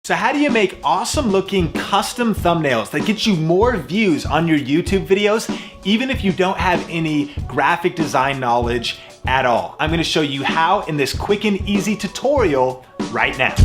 So how do you make awesome looking custom thumbnails that get you more views on your YouTube videos, even if you don't have any graphic design knowledge at all? I'm gonna show you how in this quick and easy tutorial right now.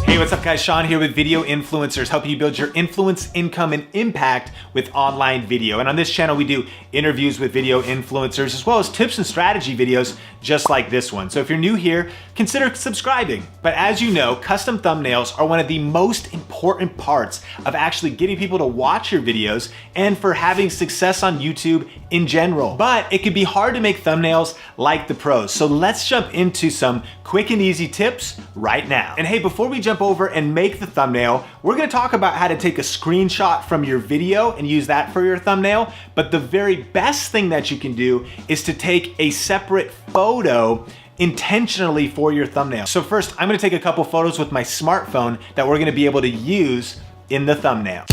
Hey, what's up guys? Sean here with Video Influencers, helping you build your influence, income, and impact with online video. And on this channel, we do interviews with video influencers, as well as tips and strategy videos just like this one. So if you're new here, consider subscribing. But as you know, custom thumbnails are one of the most important parts of actually getting people to watch your videos and for having success on YouTube in general. But it can be hard to make thumbnails like the pros. So let's jump into some quick and easy tips right now. And hey, before we jump over and make the thumbnail, we're gonna talk about how to take a screenshot from your video and use that for your thumbnail. But the very best thing that you can do is to take a separate photo intentionally for your thumbnail. So first, I'm gonna take a couple photos with my smartphone that we're gonna be able to use in the thumbnail.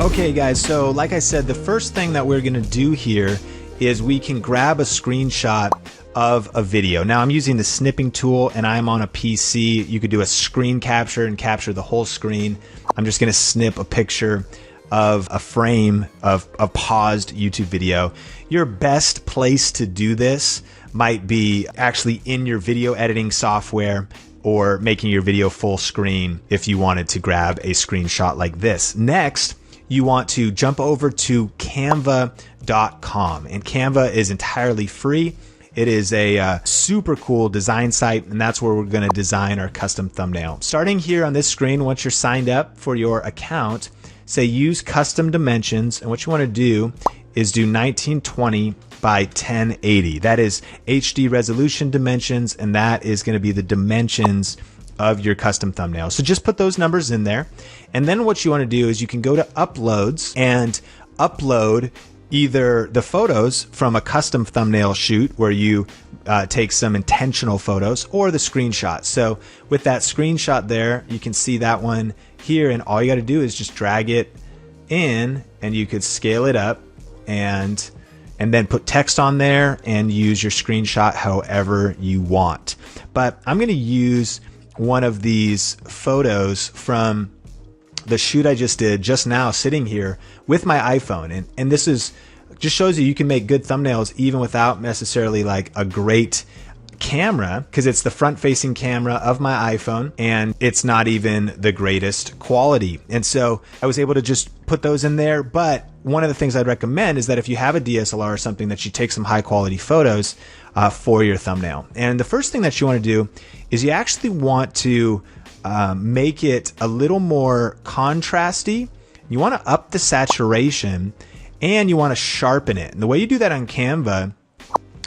Okay guys, so like I said, the first thing that we're gonna do here is we can grab a screenshot of a video. Now I'm using the snipping tool and I'm on a PC. You could do a screen capture and capture the whole screen. I'm just gonna snip a picture of a frame of a paused YouTube video. Your best place to do this might be actually in your video editing software or making your video full screen if you wanted to grab a screenshot like this. Next, you want to jump over to canva.com, and Canva is entirely free. It is a super cool design site, and that's where we're gonna design our custom thumbnail. Starting here on this screen, once you're signed up for your account, say use custom dimensions, and what you wanna do is do 1920 by 1080. That is HD resolution dimensions, and that is gonna be the dimensions of your custom thumbnail. So just put those numbers in there. And then what you wanna do is you can go to uploads and upload either the photos from a custom thumbnail shoot where you take some intentional photos, or the screenshot. So with that screenshot there, you can see that one here, and all you gotta do is just drag it in, and you could scale it up and then put text on there and use your screenshot however you want. But I'm gonna use one of these photos from the shoot I just did just now, sitting here with my iPhone. And this is just shows you can make good thumbnails even without necessarily like a great camera, because it's the front facing camera of my iPhone and it's not even the greatest quality. And so I was able to just put those in there. But one of the things I'd recommend is that if you have a DSLR or something, that you take some high quality photos for your thumbnail. And the first thing that you want to do is you actually want to make it a little more contrasty. You want to up the saturation and you want to sharpen it. And the way you do that on Canva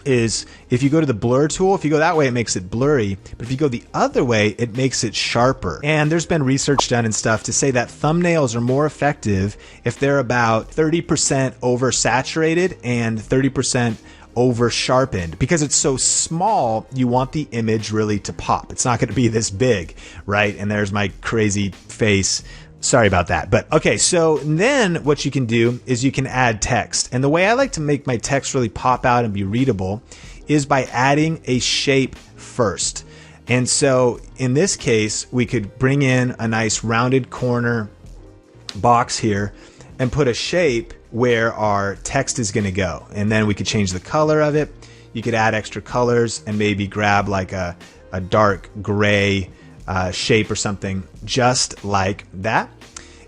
is if you go to the blur tool, if you go that way, it makes it blurry. But if you go the other way, it makes it sharper. And there's been research done and stuff to say that thumbnails are more effective if they're about 30% oversaturated and 30% over sharpened. Because it's so small, you want the image really to pop. It's not going to be this big, right? And there's my crazy face. Sorry about that. But okay, so then what you can do is you can add text. And the way I like to make my text really pop out and be readable is by adding a shape first. And so in this case, we could bring in a nice rounded corner box here and put a shape where our text is going to go. And then we could change the color of it. You could add extra colors and maybe grab like a dark gray shape or something just like that.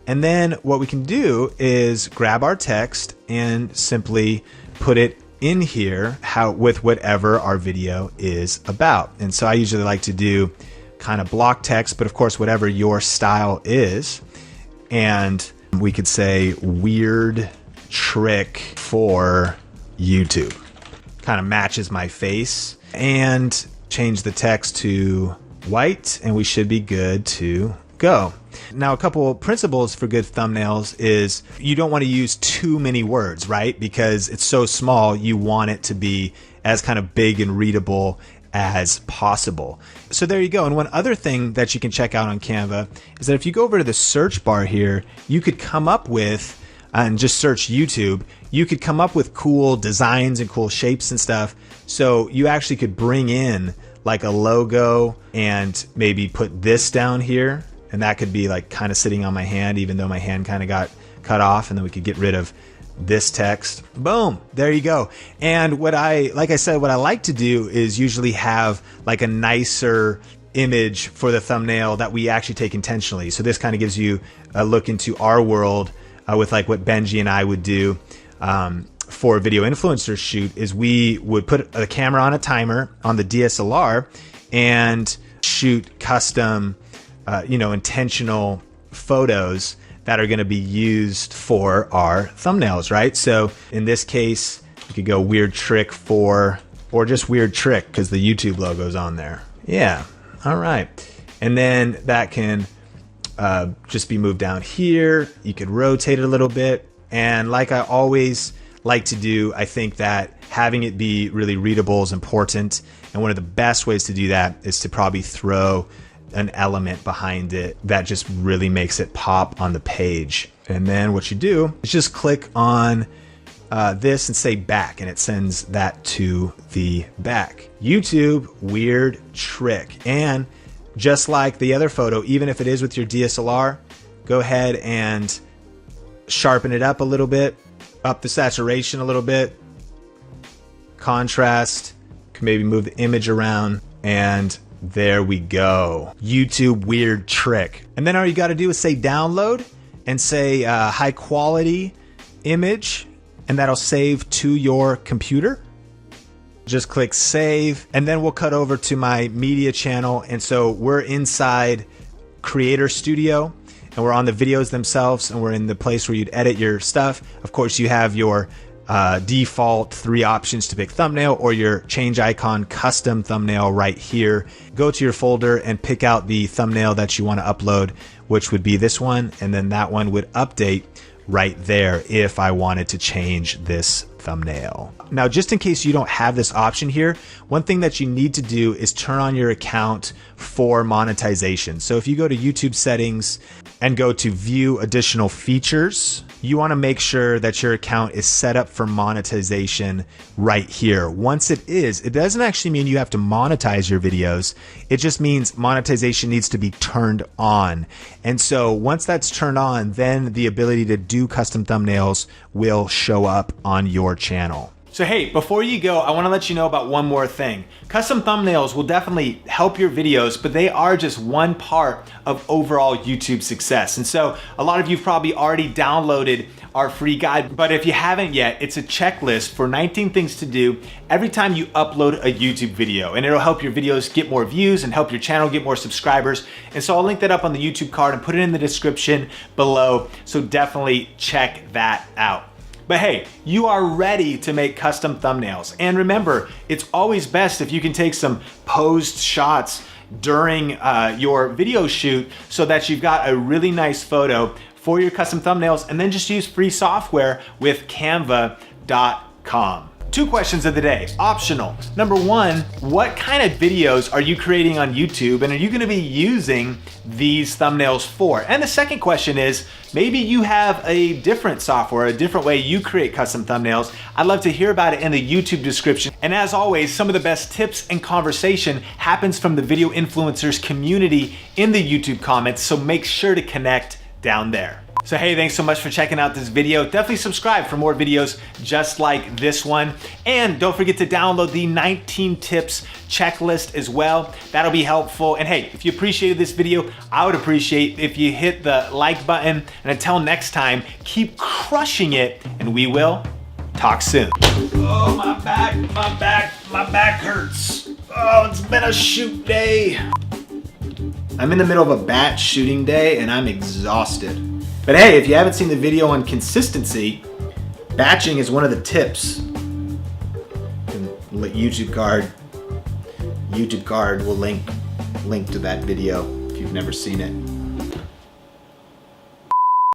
And then what we can do is grab our text and simply put it in here with whatever our video is about. And so I usually like to do kind of block text, but of course whatever your style is. And we could say weird trick for YouTube. Kind of matches my face, and change the text to white, and we should be good to go. Now, a couple principles for good thumbnails is you don't want to use too many words, right? Because it's so small, you want it to be as kind of big and readable as possible. So there you go. And one other thing that you can check out on Canva is that if you go over to the search bar here, you could come up with, and just search YouTube, you could come up with cool designs and cool shapes and stuff. So you actually could bring in like a logo and maybe put this down here, and that could be like kind of sitting on my hand, even though my hand kind of got cut off, and then we could get rid of this text. Boom, there you go. And what like I said, what I like to do is usually have like a nicer image for the thumbnail that we actually take intentionally. So this kind of gives you a look into our world with like what Benji and I would do for a video influencer shoot, is we would put a camera on a timer on the DSLR and shoot custom, intentional photos that are going to be used for our thumbnails, right? So in this case, you could go weird trick 4, or just weird trick because the YouTube logo's on there. Yeah, all right. And then that can just be moved down here. You could rotate it a little bit. And like I always like to do, I think that having it be really readable is important. And one of the best ways to do that is to probably throw an element behind it that just really makes it pop on the page. And then what you do is just click on this and say back, and it sends that to the back. YouTube weird trick. And just like the other photo, even if it is with your DSLR, go ahead and sharpen it up a little bit, up the saturation a little bit, contrast, can maybe move the image around, and there we go. YouTube weird trick. And then all you got to do is say download and say high quality image, and that'll save to your computer. Just click save, and then we'll cut over to my media channel. And so we're inside Creator Studio, and we're on the videos themselves, and we're in the place where you'd edit your stuff. Of course, you have your default 3 options to pick thumbnail, or your change icon custom thumbnail right here. Go to your folder and pick out the thumbnail that you want to upload, which would be this one, and then that one would update right there if I wanted to change this thumbnail. Now, just in case you don't have this option here, one thing that you need to do is turn on your account for monetization. So if you go to YouTube settings and go to view additional features, you want to make sure that your account is set up for monetization right here. Once it is, it doesn't actually mean you have to monetize your videos. It just means monetization needs to be turned on. And so once that's turned on, then the ability to do custom thumbnails will show up on your channel. So hey, before you go, I want to let you know about one more thing. Custom thumbnails will definitely help your videos, but they are just one part of overall YouTube success. And so a lot of you probably already downloaded our free guide, but if you haven't yet, it's a checklist for 19 things to do every time you upload a YouTube video, and it'll help your videos get more views and help your channel get more subscribers. And so I'll link that up on the YouTube card and put it in the description below, so definitely check that out. But hey, you are ready to make custom thumbnails. And remember, it's always best if you can take some posed shots during your video shoot so that you've got a really nice photo for your custom thumbnails, and then just use free software with canva.com. 2 questions of the day, optional. Number 1, what kind of videos are you creating on YouTube, and are you gonna be using these thumbnails for? And the second question is, maybe you have a different software, a different way you create custom thumbnails. I'd love to hear about it in the YouTube description. And as always, some of the best tips and conversation happens from the video influencers community in the YouTube comments, so make sure to connect down there. So hey, thanks so much for checking out this video. Definitely subscribe for more videos just like this one. And don't forget to download the 19 tips checklist as well. That'll be helpful. And hey, if you appreciated this video, I would appreciate if you hit the like button. And until next time, keep crushing it, and we will talk soon. Oh, my back hurts. Oh, it's been a shoot day. I'm in the middle of a batch shooting day and I'm exhausted. But hey, if you haven't seen the video on consistency, batching is one of the tips. And YouTube card will link to that video if you've never seen it.